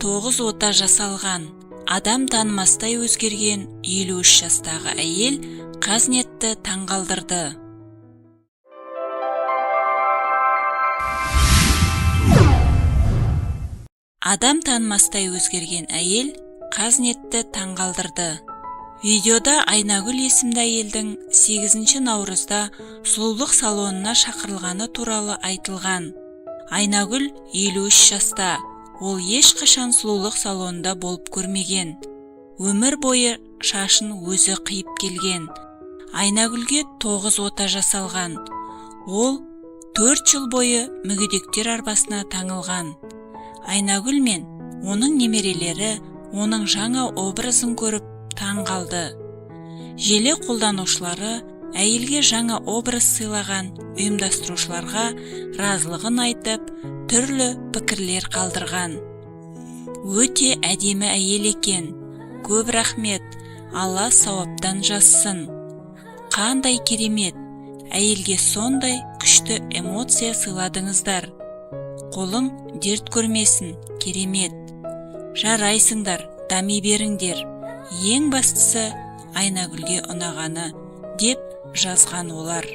9 ота жасалған, адам танымастай өзгерген 53 жастағы әйел Қазнетті таңғалдырды. Адам танымастай өзгерген әйел Қазнетті таңғалдырды. Видеода Айнагүл есімді әйелдің 8 наурызда сұлулық салонына шақырылғаны туралы айтылған. Айнагүл 53 жаста. Ол ешқашан сұлулық салонында болып көрмеген. Өмір бойы шашын өзі қиып келген. Айнагүлге 9 ота жасалған. Ол 4 жыл бойы мүгедектер арбасына таңылған. Айнагүл мен оның немерелері оның жаңа образын көріп таң қалды. Желі қолданушылары әйелге жаңа образ сыйлаған ұйымдастырушыларға разылығын айтып, түрлі пікірлер қалдырған. Өте әдемі әйел екен. Көп рахмет, Алла сауаптан жазсын. Қандай керемет, әйелге сондай күшті эмоция сыйладыңыздар. Қолың дерт көрмесін, керемет. Жарайсыңдар, дами беріңдер. Ең бастысы Айнагүлге ұнағаны деп жазған олар.